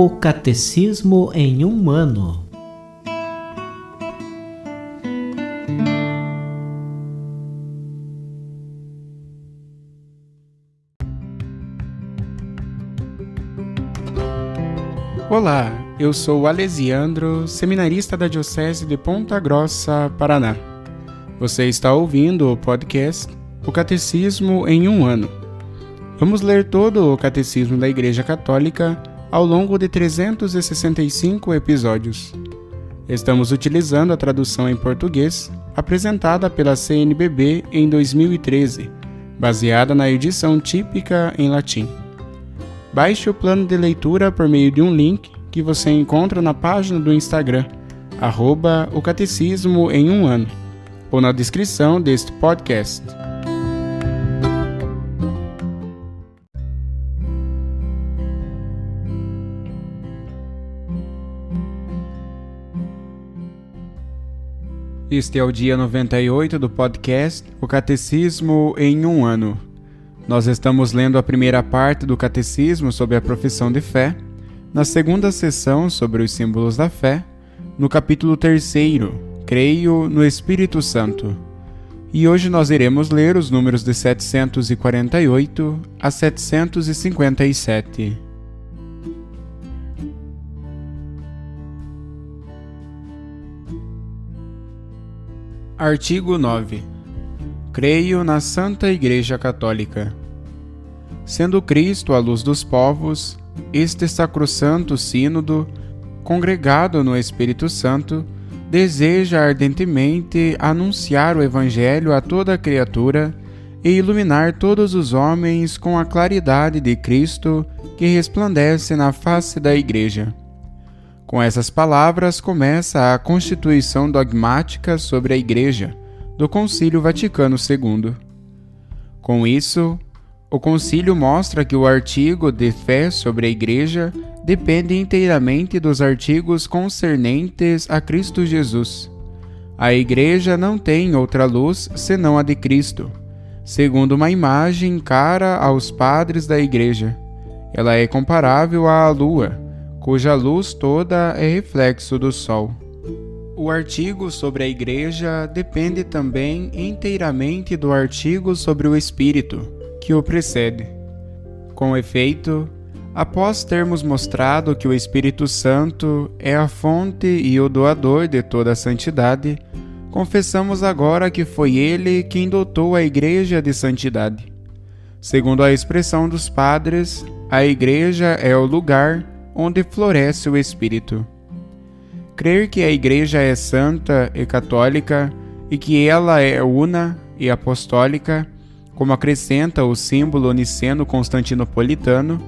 O Catecismo em um ano. Olá, eu sou o Alesiandro, seminarista da Diocese de Ponta Grossa, Paraná. Você está ouvindo o podcast O Catecismo em um ano. Vamos ler todo o Catecismo da Igreja Católica ao longo de 365 episódios. Estamos utilizando a tradução em português apresentada pela CNBB em 2013, baseada na edição típica em latim. Baixe o plano de leitura por meio de um link que você encontra na página do Instagram, @o Catecismo em um ano, ou na descrição deste podcast. Este é o dia 98 do podcast O Catecismo em um ano. Nós estamos lendo a primeira parte do Catecismo sobre a profissão de fé, na segunda sessão sobre os símbolos da fé, no capítulo 3º, Creio no Espírito Santo. E hoje nós iremos ler os números de 748 a 757. Artigo 9. Creio na Santa Igreja Católica. Sendo Cristo a luz dos povos, este sacrossanto sínodo, congregado no Espírito Santo, deseja ardentemente anunciar o Evangelho a toda a criatura e iluminar todos os homens com a claridade de Cristo que resplandece na face da Igreja. Com essas palavras começa a Constituição Dogmática sobre a Igreja, do Concílio Vaticano II. Com isso, o Concílio mostra que o artigo de fé sobre a Igreja depende inteiramente dos artigos concernentes a Cristo Jesus. A Igreja não tem outra luz senão a de Cristo, segundo uma imagem cara aos padres da Igreja. Ela é comparável à lua, cuja luz toda é reflexo do sol. O artigo sobre a Igreja depende também inteiramente do artigo sobre o Espírito, que o precede. Com efeito, após termos mostrado que o Espírito Santo é a fonte e o doador de toda a santidade, confessamos agora que foi ele quem dotou a Igreja de santidade. Segundo a expressão dos padres, a Igreja é o lugar onde floresce o Espírito. Crer que a Igreja é santa e católica e que ela é una e apostólica, como acrescenta o símbolo niceno-constantinopolitano,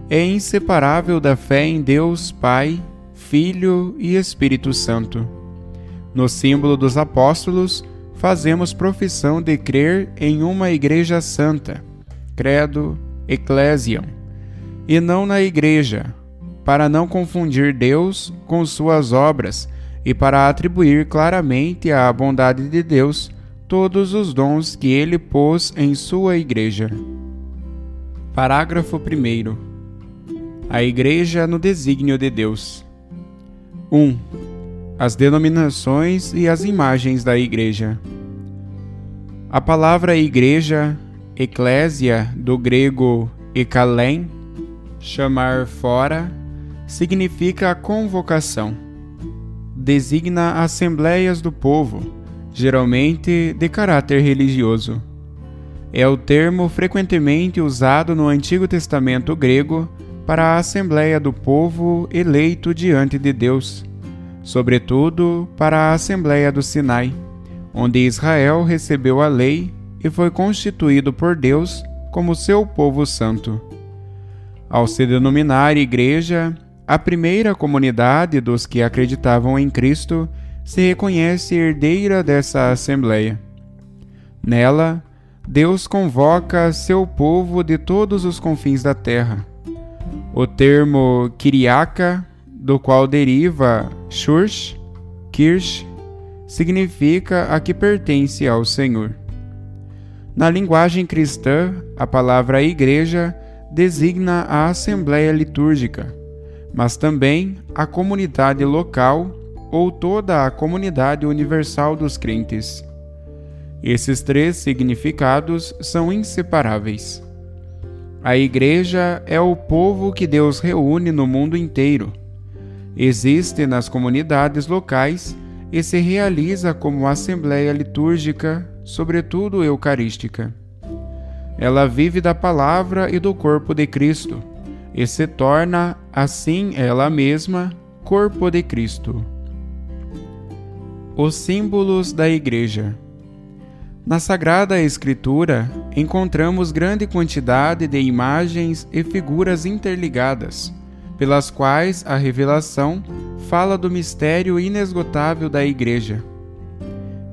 é inseparável da fé em Deus Pai, Filho e Espírito Santo. No símbolo dos apóstolos, fazemos profissão de crer em uma Igreja santa, credo, ecclesiam, e não na Igreja, para não confundir Deus com suas obras e para atribuir claramente à bondade de Deus todos os dons que ele pôs em sua Igreja. Parágrafo 1º. A Igreja no desígnio de Deus. 1. As denominações e as imagens da Igreja. A palavra Igreja, eclésia, do grego ekalen, chamar fora, significa convocação. Designa assembleias do povo, geralmente de caráter religioso. É o termo frequentemente usado no Antigo Testamento grego para a assembleia do povo eleito diante de Deus, sobretudo para a Assembleia do Sinai, onde Israel recebeu a lei e foi constituído por Deus como seu povo santo. Ao se denominar Igreja, a primeira comunidade dos que acreditavam em Cristo se reconhece herdeira dessa Assembleia. Nela, Deus convoca seu povo de todos os confins da terra. O termo Kyriaka, do qual deriva Shursh, Kirch, significa a que pertence ao Senhor. Na linguagem cristã, a palavra igreja designa a assembleia litúrgica, mas também a comunidade local ou toda a comunidade universal dos crentes. Esses três significados são inseparáveis. A Igreja é o povo que Deus reúne no mundo inteiro. Existe nas comunidades locais e se realiza como assembleia litúrgica, sobretudo eucarística. Ela vive da palavra e do corpo de Cristo, e se torna, assim ela mesma, corpo de Cristo. Os símbolos da Igreja. Na Sagrada Escritura, encontramos grande quantidade de imagens e figuras interligadas, pelas quais a revelação fala do mistério inesgotável da Igreja.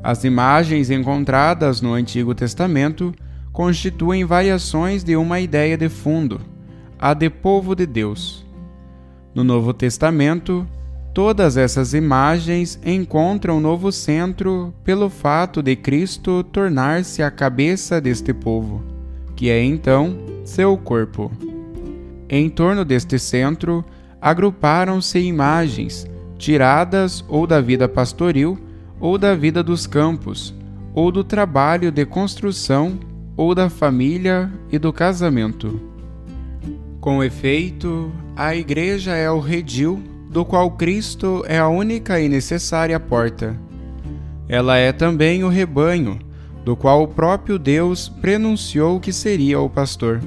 As imagens encontradas no Antigo Testamento constituem variações de uma ideia de fundo, a de povo de Deus. No Novo Testamento, todas essas imagens encontram novo centro pelo fato de Cristo tornar-se a cabeça deste povo, que é então seu corpo. Em torno deste centro, agruparam-se imagens tiradas ou da vida pastoril, ou da vida dos campos, ou do trabalho de construção, ou da família e do casamento. Com efeito, a Igreja é o redil, do qual Cristo é a única e necessária porta. Ela é também o rebanho, do qual o próprio Deus prenunciou que seria o pastor.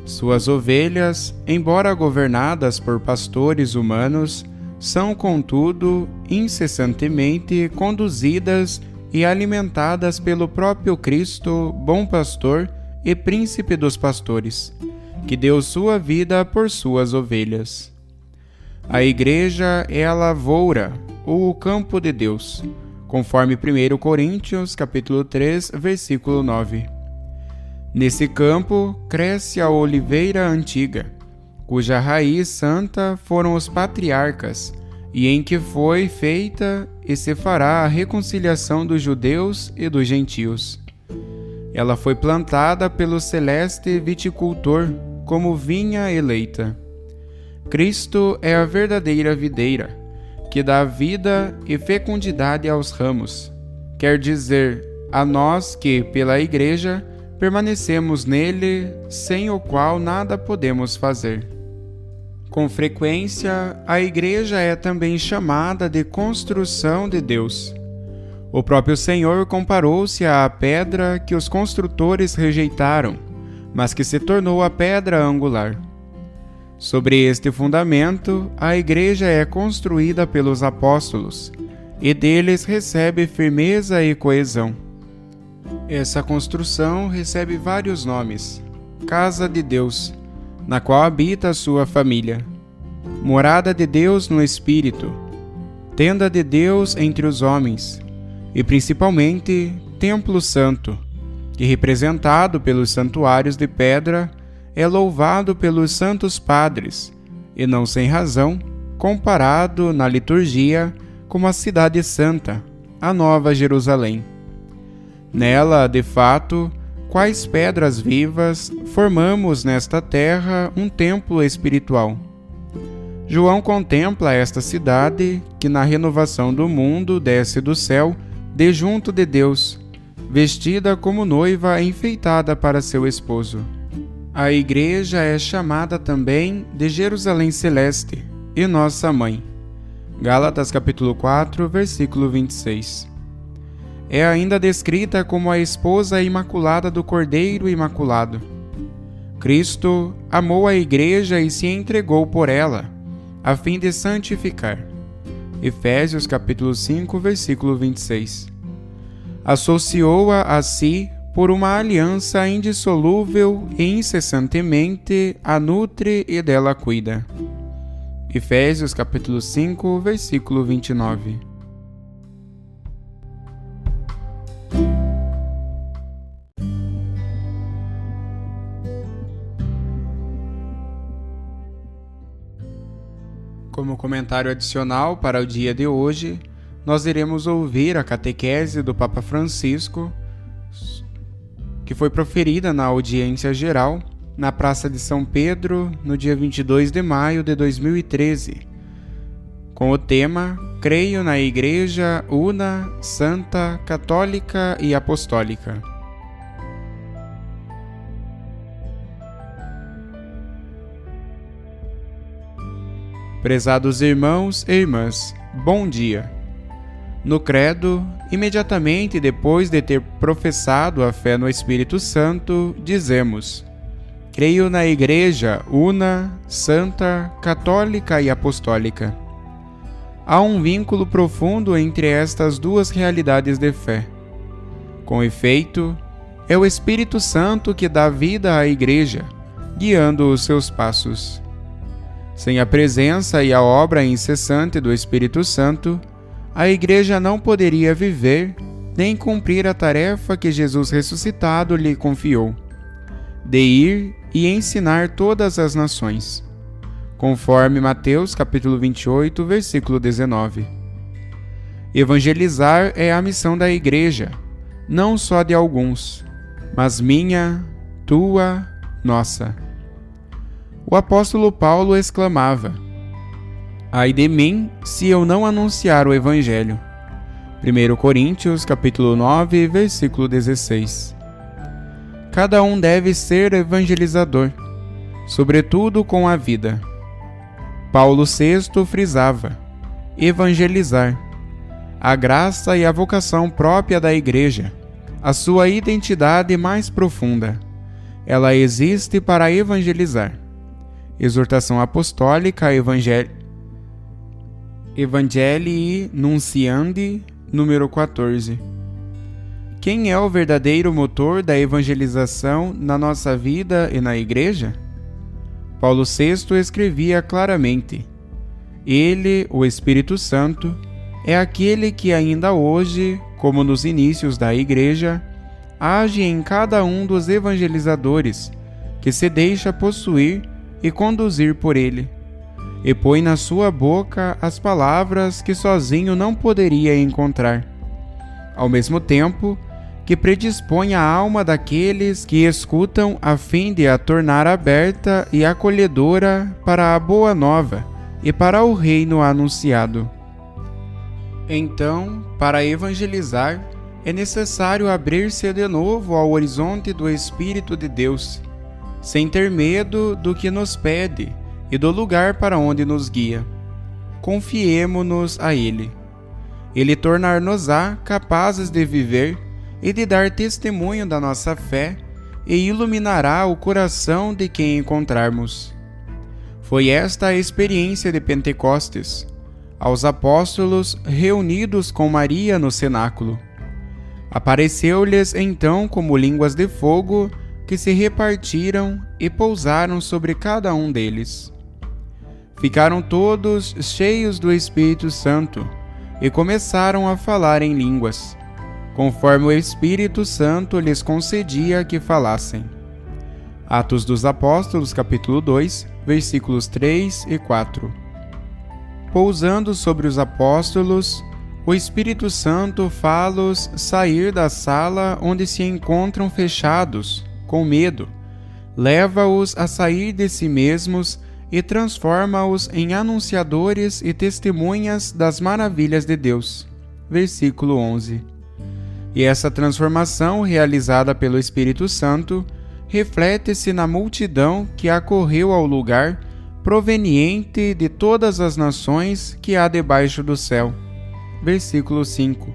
Suas ovelhas, embora governadas por pastores humanos, são, contudo, incessantemente conduzidas e alimentadas pelo próprio Cristo, bom pastor e príncipe dos pastores, que deu sua vida por suas ovelhas. A Igreja é a lavoura, ou o campo de Deus, conforme 1 Coríntios, capítulo 3, versículo 9. Nesse campo cresce a oliveira antiga, cuja raiz santa foram os patriarcas, e em que foi feita e se fará a reconciliação dos judeus e dos gentios. Ela foi plantada pelo celeste viticultor, como vinha eleita. Cristo é a verdadeira videira, que dá vida e fecundidade aos ramos, quer dizer, a nós que, pela Igreja, permanecemos nele, sem o qual nada podemos fazer. Com frequência, a Igreja é também chamada de construção de Deus. O próprio Senhor comparou-se à pedra que os construtores rejeitaram, mas que se tornou a pedra angular. Sobre este fundamento, a Igreja é construída pelos apóstolos, e deles recebe firmeza e coesão. Essa construção recebe vários nomes: Casa de Deus, na qual habita a sua família; Morada de Deus no Espírito; Tenda de Deus entre os homens; e principalmente Templo Santo, que, representado pelos santuários de pedra, é louvado pelos santos padres, e não sem razão, comparado na liturgia como a Cidade Santa, a Nova Jerusalém. Nela, de fato, quais pedras vivas, formamos nesta terra um templo espiritual. João contempla esta cidade que na renovação do mundo desce do céu, de junto de Deus, vestida como noiva enfeitada para seu esposo. A Igreja é chamada também de Jerusalém Celeste e Nossa Mãe. Gálatas capítulo 4, versículo 26. É ainda descrita como a esposa imaculada do Cordeiro Imaculado. Cristo amou a Igreja e se entregou por ela, a fim de santificar. Efésios capítulo 5, versículo 26. Associou-a a si por uma aliança indissolúvel e incessantemente a nutre e dela cuida. Efésios capítulo 5, versículo 29. Como comentário adicional para o dia de hoje, nós iremos ouvir a catequese do Papa Francisco, que foi proferida na audiência geral na Praça de São Pedro, no dia 22 de maio de 2013, com o tema Creio na Igreja Una, Santa, Católica e Apostólica. Prezados irmãos e irmãs, bom dia! No Credo, imediatamente depois de ter professado a fé no Espírito Santo, dizemos: Creio na Igreja Una, Santa, Católica e Apostólica. Há um vínculo profundo entre estas duas realidades de fé. Com efeito, é o Espírito Santo que dá vida à Igreja, guiando os seus passos. Sem a presença e a obra incessante do Espírito Santo, a Igreja não poderia viver nem cumprir a tarefa que Jesus ressuscitado lhe confiou, de ir e ensinar todas as nações, conforme Mateus capítulo 28, versículo 19. Evangelizar é a missão da Igreja, não só de alguns, mas minha, tua, nossa. O apóstolo Paulo exclamava: Ai de mim, se eu não anunciar o Evangelho. 1 Coríntios, capítulo 9, versículo 16. Cada um deve ser evangelizador, sobretudo com a vida. Paulo VI frisava: evangelizar. A graça e a vocação própria da Igreja, a sua identidade mais profunda. Ela existe para evangelizar. Exortação Apostólica Evangelii Nunciandi, número 14. Quem é o verdadeiro motor da evangelização na nossa vida e na Igreja? Paulo VI escrevia claramente: Ele, o Espírito Santo, é aquele que ainda hoje, como nos inícios da Igreja, age em cada um dos evangelizadores, que se deixa possuir e conduzir por ele, e põe na sua boca as palavras que sozinho não poderia encontrar, ao mesmo tempo que predispõe a alma daqueles que escutam a fim de a tornar aberta e acolhedora para a boa nova e para o reino anunciado. Então, para evangelizar, é necessário abrir-se de novo ao horizonte do Espírito de Deus, sem ter medo do que nos pede e do lugar para onde nos guia. Confiemo-nos a Ele. Ele tornar-nos-á capazes de viver e de dar testemunho da nossa fé e iluminará o coração de quem encontrarmos. Foi esta a experiência de Pentecostes, aos apóstolos reunidos com Maria no cenáculo. Apareceu-lhes então como línguas de fogo que se repartiram e pousaram sobre cada um deles. Ficaram todos cheios do Espírito Santo e começaram a falar em línguas, conforme o Espírito Santo lhes concedia que falassem. Atos dos Apóstolos, capítulo 2, versículos 3 e 4. Pousando sobre os apóstolos, o Espírito Santo fá-los sair da sala onde se encontram fechados, com medo, leva-os a sair de si mesmos e transforma-os em anunciadores e testemunhas das maravilhas de Deus. Versículo 11. E essa transformação realizada pelo Espírito Santo reflete-se na multidão que acorreu ao lugar proveniente de todas as nações que há debaixo do céu. Versículo 5.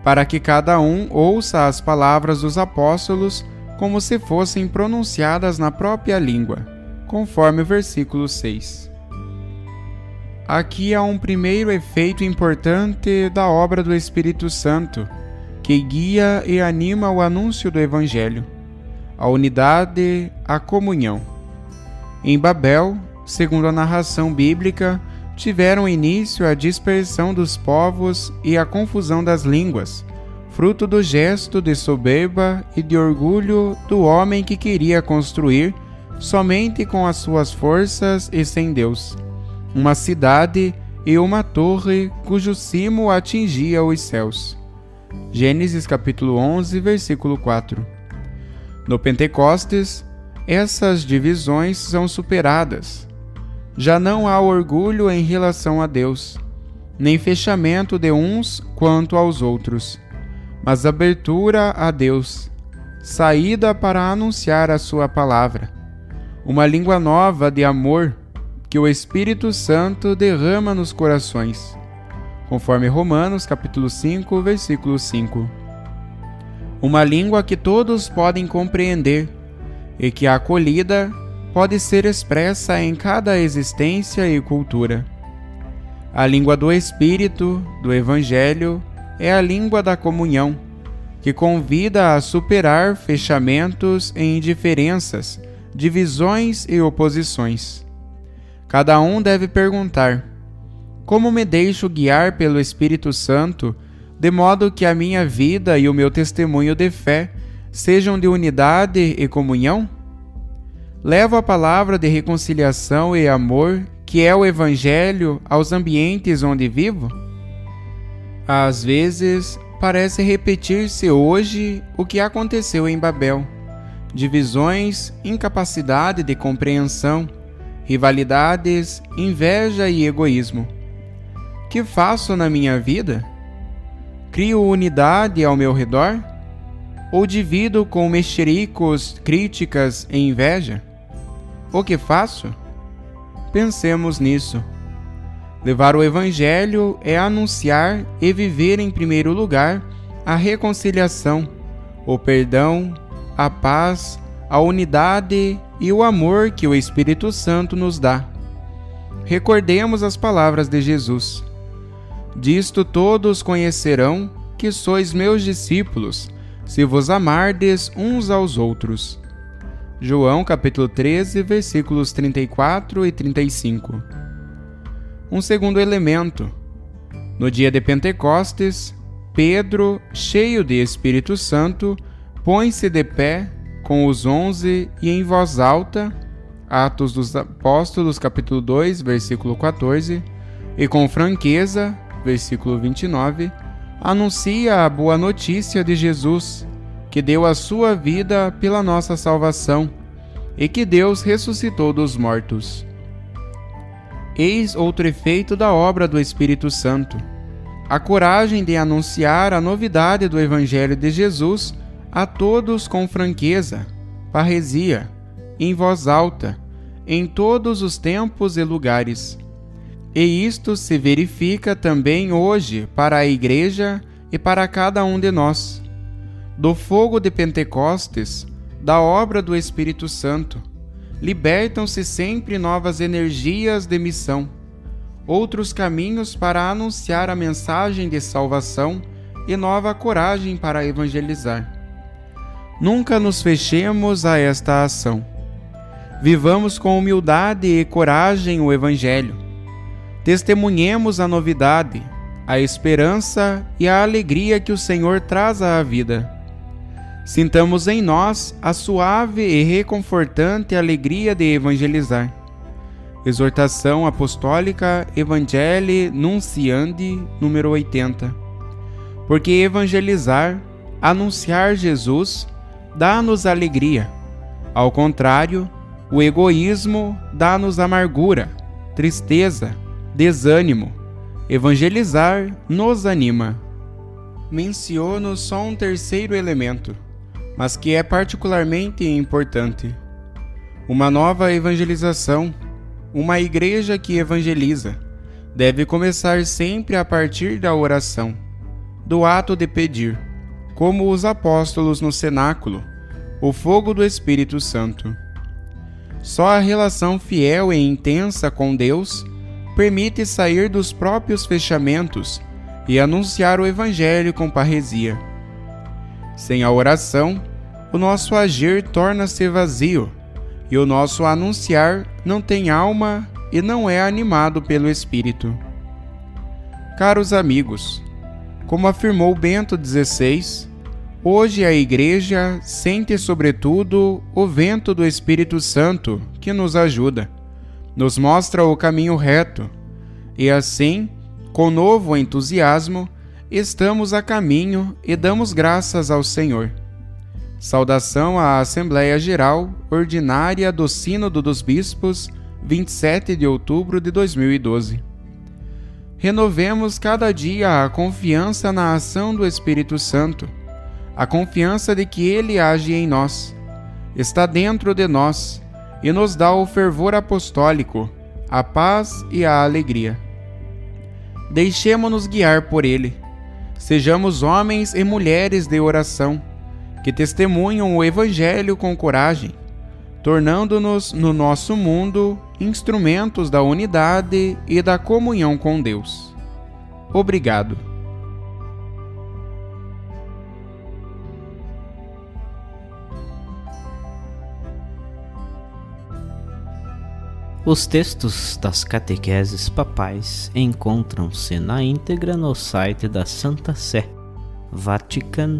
Para que cada um ouça as palavras dos apóstolos como se fossem pronunciadas na própria língua, conforme o versículo 6. Aqui há um primeiro efeito importante da obra do Espírito Santo, que guia e anima o anúncio do Evangelho, a unidade, a comunhão. Em Babel, segundo a narração bíblica, tiveram início a dispersão dos povos e a confusão das línguas, fruto do gesto de soberba e de orgulho do homem que queria construir, somente com as suas forças e sem Deus, uma cidade e uma torre cujo cimo atingia os céus. Gênesis capítulo 11, versículo 4. No Pentecostes, essas divisões são superadas. Já não há orgulho em relação a Deus, nem fechamento de uns quanto aos outros, mas abertura a Deus, saída para anunciar a sua palavra, uma língua nova de amor que o Espírito Santo derrama nos corações, conforme Romanos capítulo 5, versículo 5. Uma língua que todos podem compreender e que, acolhida, pode ser expressa em cada existência e cultura. A língua do Espírito, do Evangelho, é a língua da comunhão, que convida a superar fechamentos e indiferenças, divisões e oposições. Cada um deve perguntar: como me deixo guiar pelo Espírito Santo, de modo que a minha vida e o meu testemunho de fé sejam de unidade e comunhão? Levo a palavra de reconciliação e amor, que é o Evangelho, aos ambientes onde vivo? Às vezes, parece repetir-se hoje o que aconteceu em Babel: divisões, incapacidade de compreensão, rivalidades, inveja e egoísmo. Que faço na minha vida? Crio unidade ao meu redor? Ou divido com mexericos, críticas e inveja? O que faço? Pensemos nisso. Levar o Evangelho é anunciar e viver em primeiro lugar a reconciliação, o perdão, a paz, a unidade e o amor que o Espírito Santo nos dá. Recordemos as palavras de Jesus: disto todos conhecerão que sois meus discípulos, se vos amardes uns aos outros. João capítulo 13, versículos 34 e 35. Um segundo elemento. No dia de Pentecostes, Pedro, cheio de Espírito Santo, põe-se de pé com os 11 e em voz alta, Atos dos Apóstolos capítulo 2, versículo 14, e com franqueza, versículo 29, anuncia a boa notícia de Jesus, que deu a sua vida pela nossa salvação e que Deus ressuscitou dos mortos. Eis outro efeito da obra do Espírito Santo: a coragem de anunciar a novidade do Evangelho de Jesus a todos com franqueza, parresia, em voz alta, em todos os tempos e lugares. E isto se verifica também hoje para a Igreja e para cada um de nós. Do fogo de Pentecostes, da obra do Espírito Santo, libertam-se sempre novas energias de missão, outros caminhos para anunciar a mensagem de salvação e nova coragem para evangelizar. Nunca nos fechemos a esta ação. Vivamos com humildade e coragem o Evangelho. Testemunhemos a novidade, a esperança e a alegria que o Senhor traz à vida. Sintamos em nós a suave e reconfortante alegria de evangelizar. Exortação Apostólica Evangelii Nunciandi, número 80. Porque evangelizar, anunciar Jesus, dá-nos alegria. Ao contrário, o egoísmo dá-nos amargura, tristeza, desânimo. Evangelizar nos anima. Menciono só um terceiro elemento, mas que é particularmente importante: uma nova evangelização, uma igreja que evangeliza, deve começar sempre a partir da oração, do ato de pedir, como os apóstolos no cenáculo, o fogo do Espírito Santo. Só a relação fiel e intensa com Deus permite sair dos próprios fechamentos e anunciar o Evangelho com parresia. Sem a oração, o nosso agir torna-se vazio, e o nosso anunciar não tem alma e não é animado pelo Espírito. Caros amigos, como afirmou Bento XVI, hoje a Igreja sente sobretudo o vento do Espírito Santo que nos ajuda, nos mostra o caminho reto, e assim, com novo entusiasmo, estamos a caminho e damos graças ao Senhor. Saudação à Assembleia Geral Ordinária do Sínodo dos Bispos, 27 de outubro de 2012. Renovemos cada dia a confiança na ação do Espírito Santo, a confiança de que Ele age em nós, está dentro de nós e nos dá o fervor apostólico, a paz e a alegria. Deixemo-nos guiar por Ele. Sejamos homens e mulheres de oração, que testemunham o Evangelho com coragem, tornando-nos no nosso mundo instrumentos da unidade e da comunhão com Deus. Obrigado. Os textos das catequeses papais encontram-se na íntegra no site da Santa Sé, vatican.va.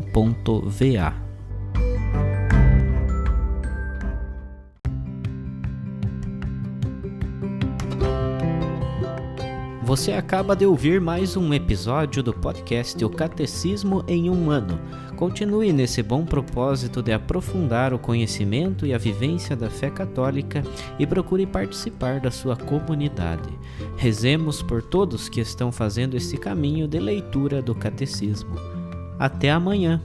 Você acaba de ouvir mais um episódio do podcast O Catecismo em um Ano. Continue nesse bom propósito de aprofundar o conhecimento e a vivência da fé católica e procure participar da sua comunidade. Rezemos por todos que estão fazendo esse caminho de leitura do Catecismo. Até amanhã!